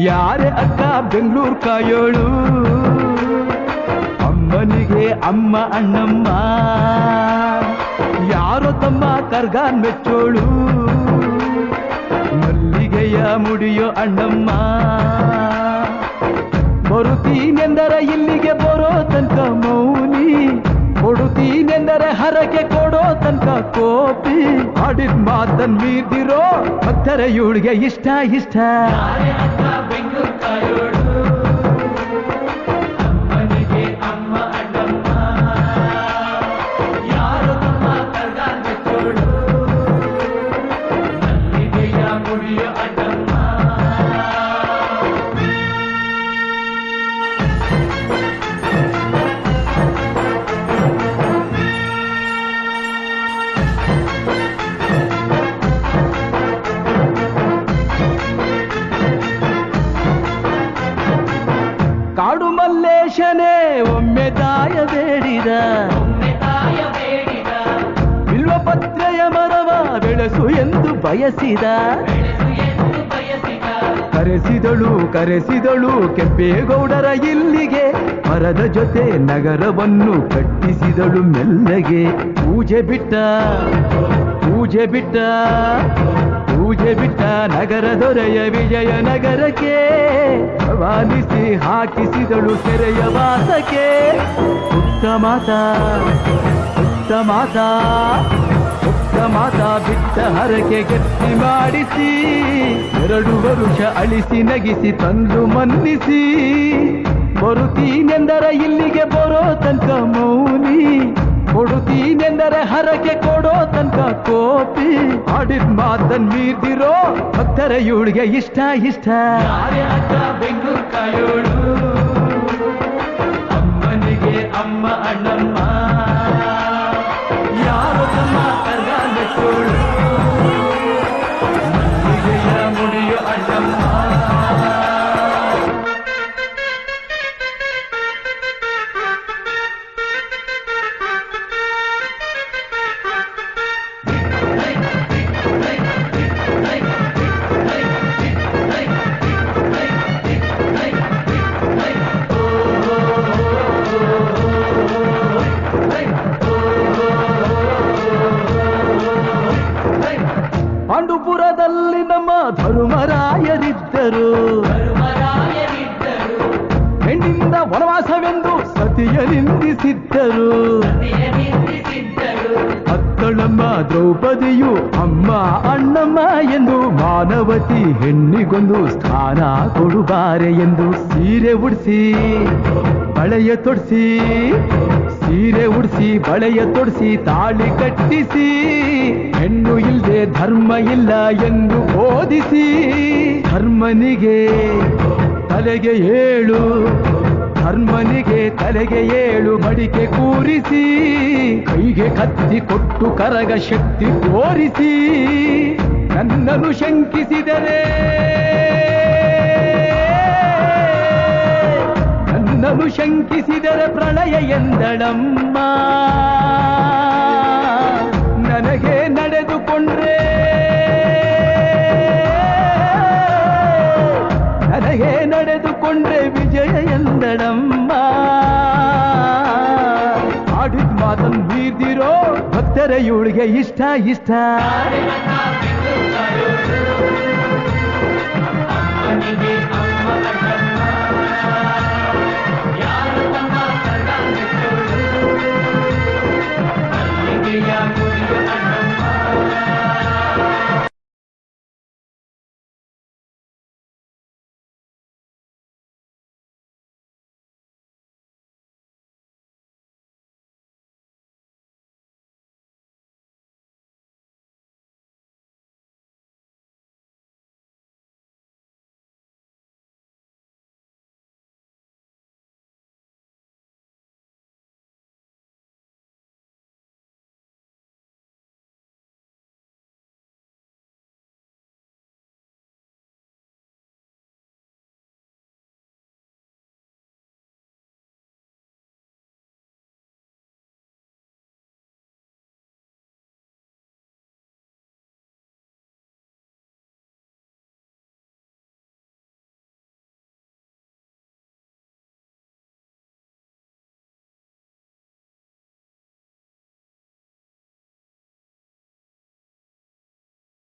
ಯಾರೇ ಅಕ್ಕ ಬೆಂಗಳೂರು ಕಾಯೋಳು ಅಮ್ಮನಿಗೆ ಅಮ್ಮ ಅಣ್ಣಮ್ಮ ಯಾರೋ ತಮ್ಮ ಕರ್ಗಾನ್ ಮೆಚ್ಚೋಳು ಮಲ್ಲಿಗೆಯ ಮುಡಿಯೋ ಅಣ್ಣಮ್ಮ ಬರುತ್ತೀನೆಂದರೆ ಇಲ್ಲಿಗೆ ಬರೋ ತನಕ ಮೌನಿ ಕೊಡುತ್ತೀನೆಂದರೆ ಹರಕೆ ಕೊಡೋ ತನಕ ಕೋಪಿ ಆಡಿದ ಮಾತನ್ ಮೀರ್ದಿರೋ ಭಕ್ತರ ಇವಳಿಗೆ ಇಷ್ಟ ಇಷ್ಟ ಕಾಡು ಮಲ್ಲೇಶನೇ ಒಮ್ಮೆ ದಾಯ ಬೇಡಿದ ಬಿಲ್ವಪತ್ರೆಯ ಮರವ ಬೆಳೆಸು ಎಂದು ಬಯಸಿದ ಕರೆಸಿದಳು ಕೆಂಪೇಗೌಡರ ಇಲ್ಲಿಗೆ ಮರದ ಜೊತೆ ನಗರವನ್ನು ಕಟ್ಟಿಸಿದಳು ಮೆಲ್ಲಗೆ ಪೂಜೆ ಬಿಟ್ಟ ನಗರ ದೊರೆಯ ವಿಜಯನಗರಕ್ಕೆ ರವಾನಿಸಿ ಹಾಕಿಸಿದಳು ಸೆರೆಯ ವಾಸಕ್ಕೆ ಉತ್ತ ಮಾತಾ ಬಿಟ್ಟ ಹರಕೆ ಗಟ್ಟಿ ಮಾಡಿಸಿ 2 ವರುಷ ಅಳಿಸಿ ನಗಿಸಿ ತಂದು ಮನ್ನಿಸಿ ಬರುತ್ತೀನೆಂದರೆ ಇಲ್ಲಿಗೆ ಬರೋ ತನಕ ಮೌನಿ ಕೊಡುತ್ತೀನೆಂದರೆ ಹರಕೆ ಕೊಡೋ ತನಕ ಕೋಪಿ ಆಡಿದ ಮಾತನ್ ಮೀರ್ದಿರೋ ಭಕ್ತರ ಇವಳಿಗೆ ಇಷ್ಟ ಬೆಂಗಳೂರು ಕಾಯೋಳು ಅಮ್ಮನಿಗೆ ಅಮ್ಮ ಅಣ್ಣಮ್ಮ ಯಾರು ತಮ್ಮ ಕರ್ಗಾನ್ ಮೆಚ್ಚೋಳು ಮಲ್ಲಿಗೆಯ ಮುಡಿಯೋ ಅಣ್ಣಮ್ಮ ಪಾಂಡುಪುರದಲ್ಲಿ ನಮ್ಮ ಧರ್ಮರಾಯರಿದ್ದರು ಹೆಣ್ಣಿಂದ ವನವಾಸವೆಂದು ಸತಿಯ ನಿಂದಿಸಿದ್ದರು ಅತ್ತಳಮ್ಮ ದ್ರೌಪದಿಯು ಅಮ್ಮ ಅಣ್ಣಮ್ಮ ಎಂದು ಮಾನವತಿ ಹೆಣ್ಣಿಗೊಂದು ಸ್ಥಾನ ಕೊಡುಬಾರೆ ಎಂದು ಸೀರೆ ಉಡಿಸಿ ಬಳೆಯ ತೊಡಿಸಿ ತಾಳಿ ಕಟ್ಟಿಸಿ ಹೆಣ್ಣು ಇಲ್ಲದೆ ಧರ್ಮ ಇಲ್ಲ ಎಂದು ಬೋಧಿಸಿ ಧರ್ಮನಿಗೆ ತಲೆಗೆ ಏಳು ಮಡಿಕೆ ಕೂರಿಸಿ ಕೈಗೆ ಕತ್ತಿ ಕೊಟ್ಟು ಕರಗ ಶಕ್ತಿ ತೋರಿಸಿ ನನ್ನನ್ನು ಶಂಕಿಸಿದರೆ ಪ್ರಳಯ ಎಂದಳಮ್ಮ ನನಗೆ ನಡೆದುಕೊಂಡ್ರೆ ವಿಜಯ ಎಂದಳಮ್ಮ ಆಡಿದ ಮಾತನ್ನು ಮೀರ್ದಿರೋ ಭಕ್ತರ ಇವಳಿಗೆ ಇಷ್ಟ